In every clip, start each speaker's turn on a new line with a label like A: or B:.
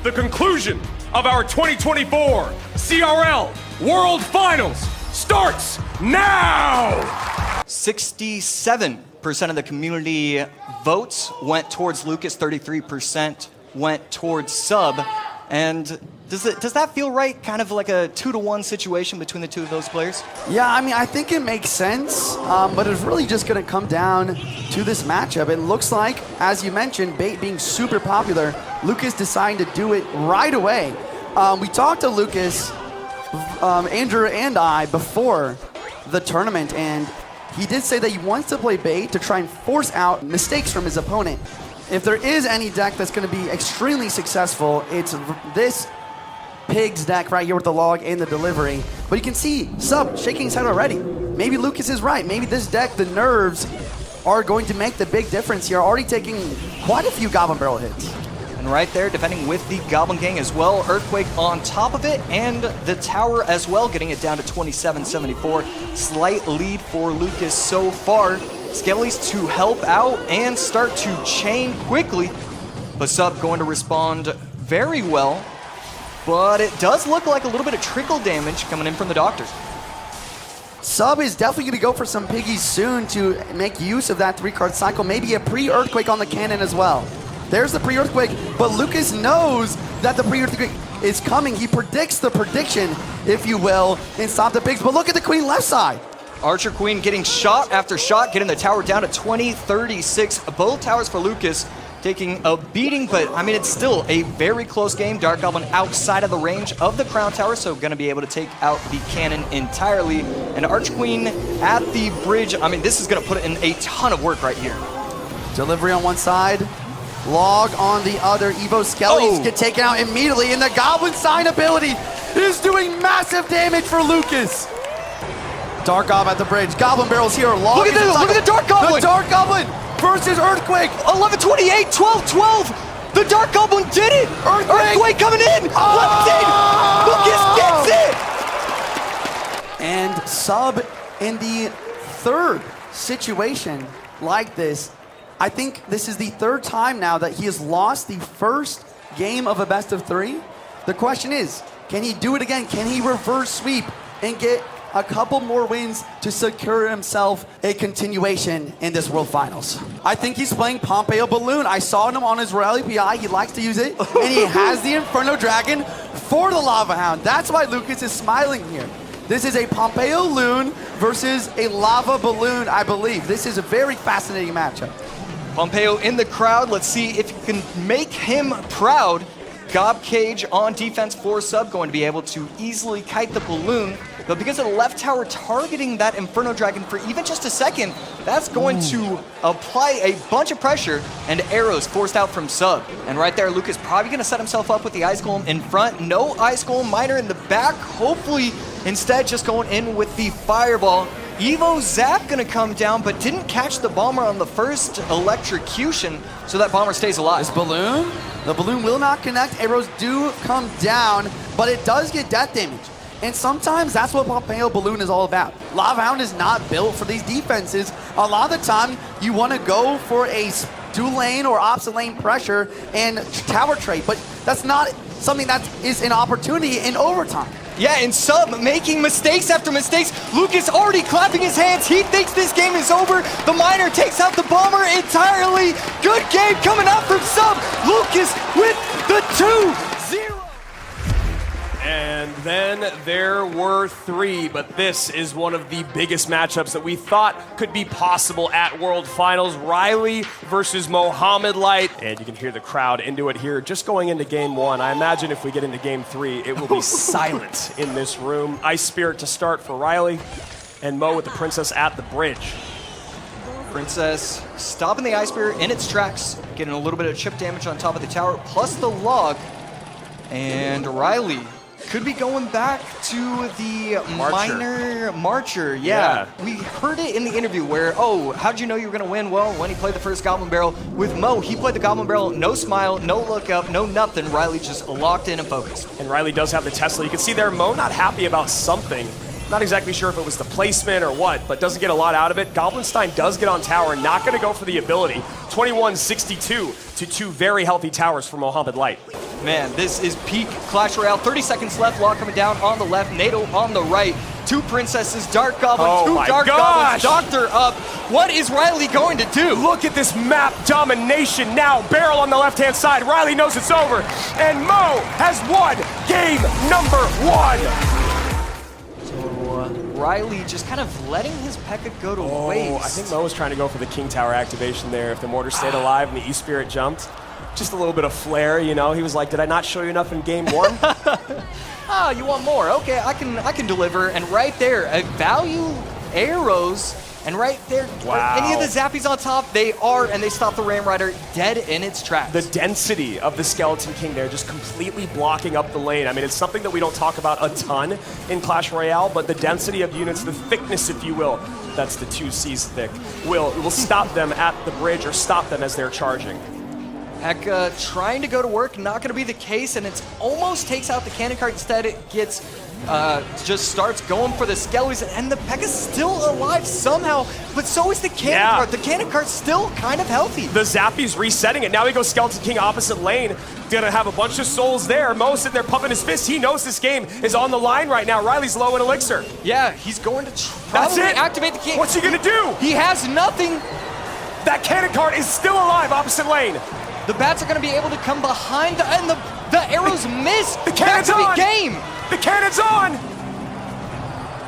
A: the conclusion of our 2024 CRL World Finals starts now!
B: 67% of the community votes went towards Lucas, 33% went towards Sub. And does that feel right? Kind of like a 2-to-1 situation between the two of those players?
C: Yeah, I mean, I think it makes sense, but it's really just going to come down to this matchup. It looks like, as you mentioned, bait being super popular, Lucas deciding to do it right away. We talked to Lucas, Andrew and I, before the tournament, and he did say that he wants to play bait to try and force out mistakes from his opponent. If there is any deck that's going to be extremely successful, it's this Pigs deck right here with the log and the delivery. But you can see Sub shaking his head already. Maybe Lucas is right. Maybe this deck, the nerves, are going to make the big difference here. Already taking quite a few Goblin Barrel hits.
B: And right there, defending with the Goblin Gang as well. Earthquake on top of it, and the tower as well, getting it down to 27-74. Slight lead for Lucas so far. Skellies to help out and start to chain quickly. But Sub going to respond very well. But it does look like a little bit of trickle damage coming in from the Doctors.
C: Sub is definitely going to go for some piggies soon to make use of that 3-card cycle. Maybe a pre-Earthquake on the cannon as well. There's the pre-Earthquake, but Lucas knows that the pre-Earthquake is coming. He predicts the prediction, if you will, and stop the pigs. But look at the Queen left side.
B: Archer Queen getting shot after shot, getting the tower down to 20-36. Both towers for Lucas taking a beating, but I mean, it's still a very close game. Dark Goblin outside of the range of the Crown Tower, so going to be able to take out the cannon entirely. And Archer Queen at the bridge, I mean, this is going to put in a ton of work right here.
C: Delivery on one side, log on the other. Evo Skellies get taken out immediately, and the Goblin Sign ability is doing massive damage for Lucas. Dark Gob at the bridge. Goblin Barrels here. Log
B: look at the Dark Goblin!
C: The Dark Goblin versus Earthquake.
B: 11-28, 12-12. The Dark Goblin did it! Earthquake coming in! Left in! Lucas gets it!
C: And Sub in the third situation like this. I think this is the third time now that he has lost the first game of a best of 3. The question is, can he do it again? Can he reverse sweep and get a couple more wins to secure himself a continuation in this World Finals? I think he's playing Pompeo Balloon. I saw him on his Royale PI. He likes to use it, and he has the Inferno Dragon for the Lava Hound. That's why Lucas is smiling here. This is a Pompeo Loon versus a Lava Balloon, I believe. This is a very fascinating matchup.
B: Pompeo in the crowd. Let's see if you can make him proud. Gob Cage on defense for Sub, going to be able to easily kite the balloon. But because of the left tower targeting that Inferno Dragon for even just a second, that's going to apply a bunch of pressure, and arrows forced out from Sub. And right there, Lucas probably going to set himself up with the Ice Golem in front. No Ice Golem Miner in the back. Hopefully, instead, just going in with the Fireball. Evo Zap going to come down, but didn't catch the Bomber on the first electrocution, so that Bomber stays alive.
C: This balloon, the balloon will not connect. Arrows do come down, but it does get death damage. And sometimes that's what Pompeo Balloon is all about. Lava Hound is not built for these defenses. A lot of the time, you want to go for a dual lane or opposite lane pressure and tower trade, but that's not something that is an opportunity in overtime.
B: Yeah, and Sub making mistakes after mistakes. Lucas already clapping his hands. He thinks this game is over. The Miner takes out the Bomber entirely. Good game coming out from Sub. Lucas with the 2-0.
A: And then there were 3, but this is one of the biggest matchups that we thought could be possible at World Finals. Ryley versus Mohamed Light. And you can hear the crowd into it here just going into game 1. I imagine if we get into game 3, it will be silent in this room. Ice Spirit to start for Ryley, and Mo with the Princess at the bridge.
B: Princess stopping the Ice Spirit in its tracks, getting a little bit of chip damage on top of the tower, plus the log. And Ryley could be going back to the Marcher. Yeah. We heard it in the interview where, how'd you know you were going to win? Well, when he played the first Goblin Barrel with Mo, he played the Goblin Barrel, no smile, no look up, no nothing. Ryley just locked in and focused.
A: And Ryley does have the Tesla. You can see there, Mo not happy about something. Not exactly sure if it was the placement or what, but doesn't get a lot out of it. Goblinstein does get on tower, not going to go for the ability. 21-62 to 2 very healthy towers for Mohamed Light.
B: Man, this is peak Clash Royale. 30 seconds left, Law coming down on the left, NATO on the right. Two princesses, Dark Goblin,
A: Oh
B: two
A: my
B: Dark
A: gosh!
B: Goblins, Doctor up. What is Ryley going to do?
A: Look at this map domination now. Barrel on the left-hand side. Ryley knows it's over. And Mo has won game number 1.
B: So Ryley just kind of letting his P.E.K.K.A. go to waste.
A: I think Mo was trying to go for the King Tower activation there. If the mortar stayed alive and the E-Spirit jumped. Just a little bit of flair, you know. He was like, did I not show you enough in game 1?
B: Ah, you want more? Okay, I can deliver. And right there, value arrows. And right there,
A: wow.
B: Any of the Zappies on top, they stop the Ram Rider dead in its tracks.
A: The density of the Skeleton King there, just completely blocking up the lane. I mean, it's something that we don't talk about a ton in Clash Royale, but the density of units, the thickness, if you will, that's the 2 C's thick, will stop them at the bridge or stop them as they're charging.
B: P.E.K.K.A. trying to go to work, not going to be the case, and it almost takes out the cannon cart. Instead, it gets just starts going for the skeletons, and the P.E.K.K.A.'s still alive somehow, but so is the cannon cart. The cannon cart's still kind of healthy.
A: The Zappy's resetting it. Now he goes Skeleton King opposite lane. Gonna have a bunch of souls there. Mo sitting there pumping his fist. He knows this game is on the line right now. Ryley's low in elixir.
B: Yeah, he's going to probably activate the king.
A: What's he gonna do?
B: He has nothing.
A: That cannon cart is still alive opposite lane.
B: The bats are going to be able to come behind, and the arrows miss.
A: The cannon's on.
B: Game.
A: The cannon's on.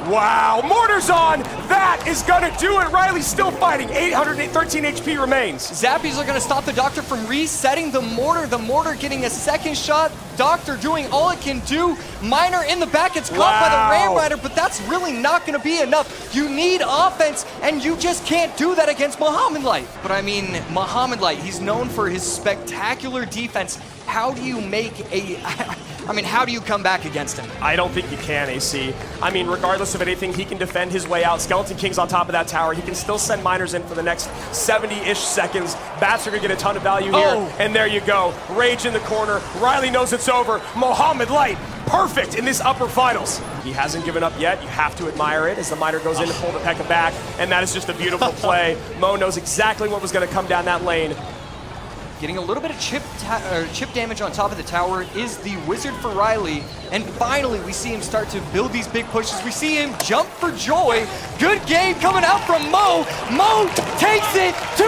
A: Wow, mortar's on. That is going to do it. Ryley's still fighting. 813 HP remains.
B: Zappies are going to stop the Doctor from resetting the mortar. The mortar getting a second shot. Doctor doing all it can do. Miner in the back gets caught by the Ram Rider, but that's really not going to be enough. You need offense, and you just can't do that against Mohamed Light. But I mean, Mohamed Light, he's known for his spectacular defense. How do you make how do you come back against him?
A: I don't think you can, AC. I mean, regardless of anything, he can defend his way out. Skeleton King's on top of that tower. He can still send miners in for the next 70-ish seconds. Bats are going to get a ton of value here. And there you go. Rage in the corner. Ryley knows it's over. Mohamed Light, perfect in this upper finals. He hasn't given up yet. You have to admire it as the miner goes in to pull the P.E.K.K.A. back. And that is just a beautiful play. Mo knows exactly what was going to come down that lane.
B: Getting a little bit of chip damage on top of the tower is the wizard for Ryley. And finally, we see him start to build these big pushes. We see him jump for joy. Good game coming out from Mo. Mo takes it 2-0.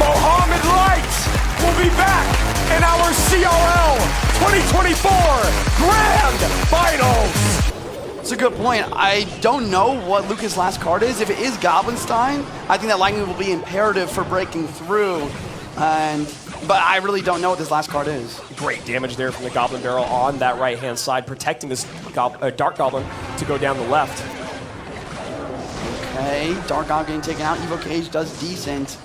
A: Mohamed Light will be back in our CRL 2024 Grand Finals.
C: It's a good point. I don't know what Lucas' last card is. If it is Goblinstein, I think that lightning will be imperative for breaking through. But I really don't know what this last card is.
A: Great damage there from the Goblin Barrel on that right-hand side, protecting this Dark Goblin to go down the left.
C: Okay, Dark Goblin getting taken out. Evo Cage does decent.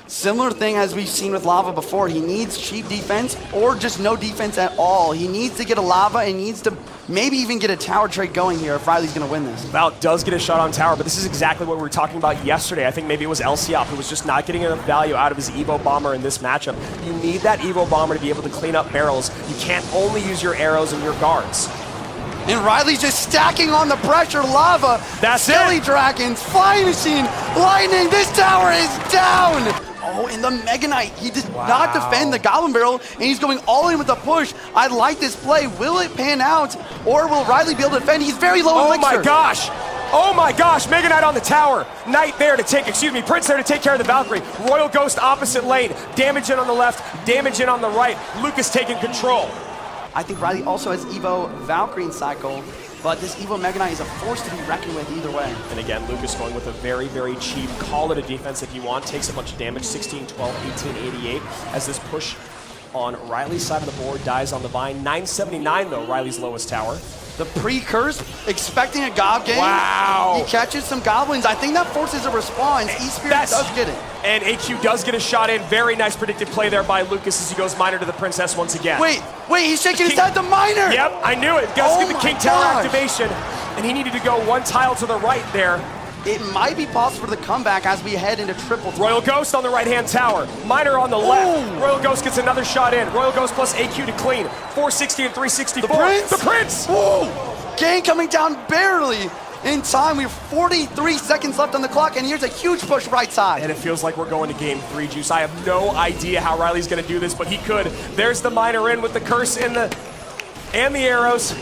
C: Similar thing as we've seen with Lava before. He needs cheap defense or just no defense at all. He needs to get a Lava and needs to maybe even get a tower trade going here if Ryley's going to win this.
A: Val does get a shot on tower, but this is exactly what we were talking about yesterday. I think maybe it was Elsiop who was just not getting enough value out of his Evo Bomber in this matchup. You need that Evo Bomber to be able to clean up barrels. You can't only use your arrows and your guards.
C: And Ryley's just stacking on the pressure. Lava,
A: that's
C: Silly Dragons, Flying Machine, Lightning. This tower is down. Oh, and the Mega Knight. He did not defend the Goblin Barrel, and he's going all in with the push. I like this play. Will it pan out, or will Ryley be able to defend? He's very low in elixir.
A: Oh my gosh. Oh my gosh, Mega Knight on the tower. Knight there to take, Prince there to take care of the Valkyrie. Royal Ghost opposite lane. Damage in on the left, damage in on the right. Lucas taking control.
C: I think Ryley also has Evo Valkyrie in cycle, but this Evo Mega Knight is a force to be reckoned with either way.
A: And again, Lucas going with a very, very cheap, call it a defense if you want, takes a bunch of damage, 16, 12, 18, 88, as this push on Ryley's side of the board dies on the vine. 979 though, Ryley's lowest tower.
C: The pre-curse, expecting a Gob game.
A: Wow.
C: He catches some Goblins. I think that forces a response. E-Spirit does get it.
A: And AQ does get a shot in. Very nice predictive play there by Lucas as he goes miner to the Princess once again.
C: Wait, he's shaking his head to miner.
A: Yep, I knew it. Does get the King Tower activation. And he needed to go one tile to the right there.
C: It might be possible for the comeback as we head into triple.
A: Royal Ghost on the right-hand tower. Miner on the left. Royal Ghost gets another shot in. Royal Ghost plus AQ to clean. 460 and 364.
C: The Prince?
A: The Prince!
C: Whoa! Gang coming down barely. in time. We have 43 seconds left on the clock, and here's a huge push right side.
A: And it feels like we're going to game 3, Juice. I have no idea how Ryley's going to do this, but he could. There's the miner in with the curse and the arrows.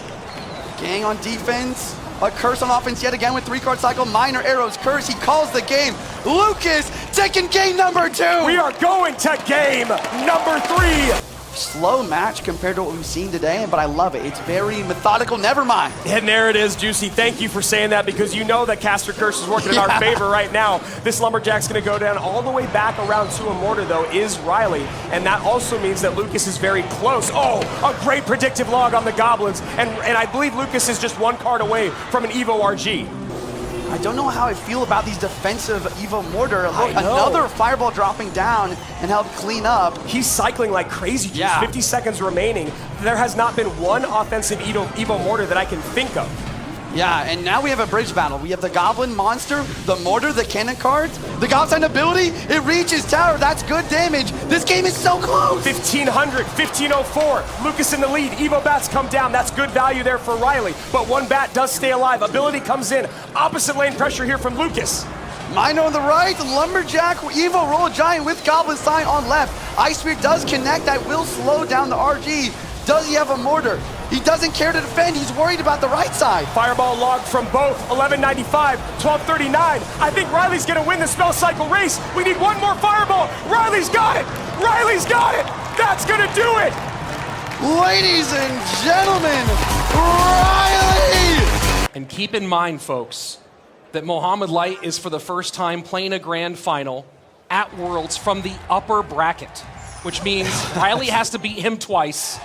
C: Gang on defense. A curse on offense yet again with 3-card cycle. Minor arrows, curse. He calls the game. Lucas taking game number 2.
A: We are going to game number 3.
C: Slow match compared to what we've seen today, but I love it. It's very methodical. Never mind.
A: And there it is, Juicy. Thank you for saying that, because you know that Caster Curse is working in our favor right now. This Lumberjack's going to go down all the way back around to a mortar, though, is Ryley. And that also means that Lucas is very close. Oh, a great predictive log on the Goblins. And I believe Lucas is just 1 card away from an Evo RG.
C: I don't know how I feel about these defensive Evo Mortar. Look, another fireball dropping down and help clean up.
A: He's cycling like crazy, Juice.
C: Yeah.
A: 50 seconds remaining. There has not been one offensive Evo Mortar that I can think of.
C: Yeah, and now we have a bridge battle. We have the Goblin Monster, the Mortar, the Cannon cards, the Godsend ability. It reaches tower. That's good damage. This game is so close.
A: 1500, 1504. Lucas in the lead. Evo bats come down. That's good value there for Ryley. But 1 bat does stay alive. Ability comes in. Opposite lane pressure here from Lucas.
C: Miner on the right, Lumberjack, Evo Roll Giant with Goblin Sign on left. Ice Spear does connect. That will slow down the RG. Does he have a mortar? He doesn't care to defend. He's worried about the right side.
A: Fireball log from both. 1195, 1239. I think Ryley's going to win the spell cycle race. We need 1 more fireball. Ryley's got it. Ryley's got it. That's going to do it.
C: Ladies and gentlemen, Ryley!
D: And keep in mind, folks, that Mohamed Light is for the first time playing a grand final at Worlds from the upper bracket, which means Ryley has to beat him twice.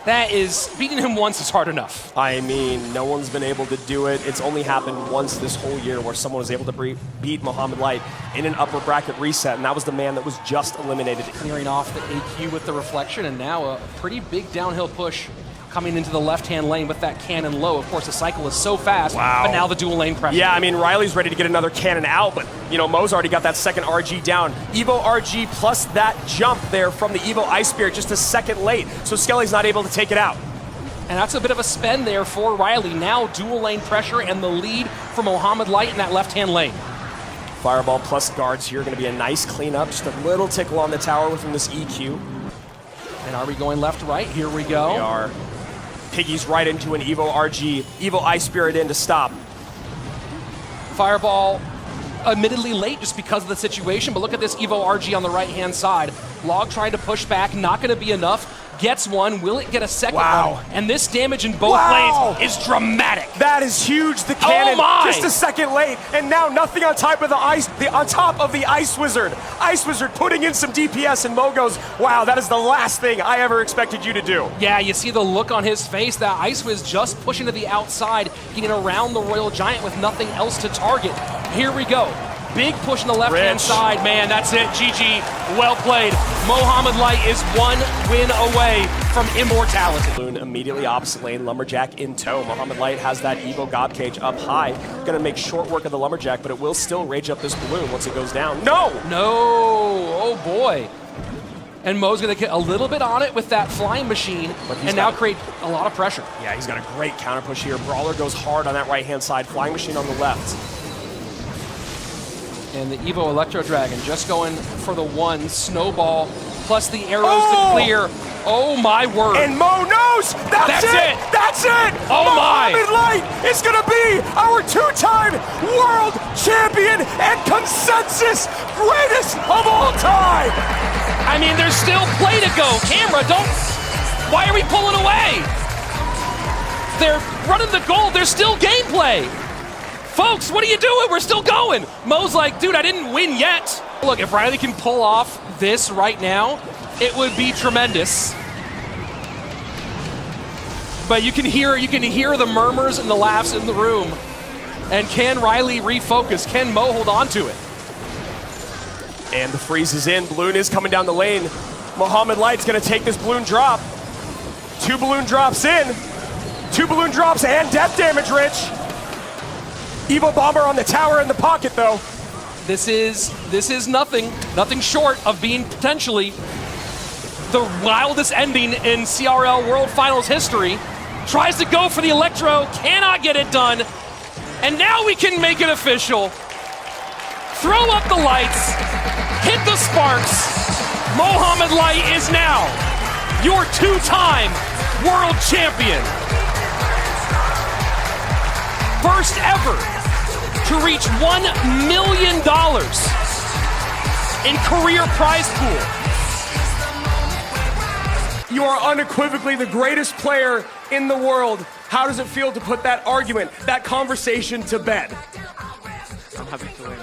D: That is, beating him once is hard enough.
A: I mean, no one's been able to do it. It's only happened once this whole year where someone was able to beat Mohamed Light in an upper bracket reset, and that was the man that was just eliminated.
D: Clearing off the AQ with the reflection, and now a pretty big downhill push coming into the left-hand lane with that cannon low. Of course, the cycle is so fast, but now the dual lane pressure.
A: Yeah, I mean, Ryley's ready to get another cannon out, but, you know, Mo's already got that second RG down. Evo RG plus that jump there from the Evo Ice Spear just a second late, so Skelly's not able to take it out.
D: And that's a bit of a spend there for Ryley. Now dual lane pressure and the lead for Mohamed Light in that left-hand lane.
A: Fireball plus guards here, going to be a nice cleanup. Just a little tickle on the tower within this EQ.
D: And are we going left to right? Here we go.
A: We are. Piggy's right into an Evo RG. Evo Ice Spirit in to stop.
D: Fireball, admittedly late just because of the situation, but look at this Evo RG on the right-hand side. Log trying to push back, not going to be enough. Gets one, will it get a second one? And this damage in both lanes is dramatic.
A: That is huge. The cannon just a second late, and now nothing on top of the Ice Wizard. Ice Wizard putting in some DPS, and Mo goes, wow, that is the last thing I ever expected you to do.
D: Yeah, you see the look on his face. That Ice Wiz just pushing to the outside, getting around the Royal Giant with nothing else to target. Here we go. Big push on the left-hand side, man. That's it. GG. Well played. Mohamed Light is 1 win away from immortality.
A: Balloon immediately opposite lane. Lumberjack in tow. Mohamed Light has that Evo God Cage up high. Going to make short work of the Lumberjack, but it will still rage up this balloon once it goes down. No!
D: No! Oh, boy. And Mo's going to get a little bit on it with that flying machine and now create a lot of pressure.
A: Yeah, he's got a great counter push here. Brawler goes hard on that right-hand side. Flying machine on the left.
D: And the Evo Electro Dragon just going for the 1 snowball plus the arrows to clear. Oh my word.
A: And Mo knows! That's it! That's it!
D: Oh my!
A: Mohamed Light is gonna be our 2-time world champion and consensus greatest of all time!
D: I mean, there's still play to go. Camera, don't... Why are we pulling away? They're running the goal. There's still gameplay. Folks, what are you doing? We're still going. Mo's like, dude, I didn't win yet. Look, if Ryley can pull off this right now, it would be tremendous. But you can hear the murmurs and the laughs in the room. And can Ryley refocus? Can Mo hold on to it?
A: And the freeze is in. Balloon is coming down the lane. Mohamed Light's gonna take this balloon drop. 2 balloon drops in. 2 balloon drops and death damage, Rich. Evo Bomber on the tower in the pocket, though.
D: This is nothing short of being potentially the wildest ending in CRL World Finals history. Tries to go for the Electro, cannot get it done. And now we can make it official. Throw up the lights, hit the sparks. Mohamed Light is now your two-time world champion. First ever to reach $1 million in career prize pool.
A: You are unequivocally the greatest player in the world. How does it feel to put that argument, that conversation to bed?
E: I'm happy to win.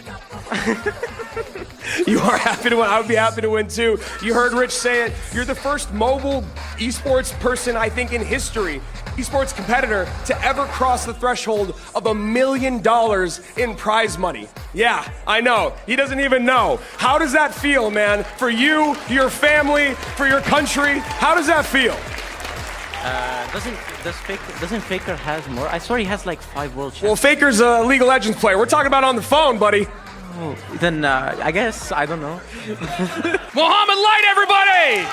A: You are happy to win. I would be happy to win too. You heard Rich say it. You're the first mobile esports person, I think, in history, esports competitor, to ever cross the threshold of $1 million in prize money. Yeah, I know. He doesn't even know. How does that feel, man? For you, your family, for your country? How does that feel?
E: Doesn't Faker has more? I swear he has like 5 world champions.
A: Well, Faker's a League of Legends player. We're talking about on the phone, buddy.
E: Then I guess I don't know.
D: Mohamed Light, everybody!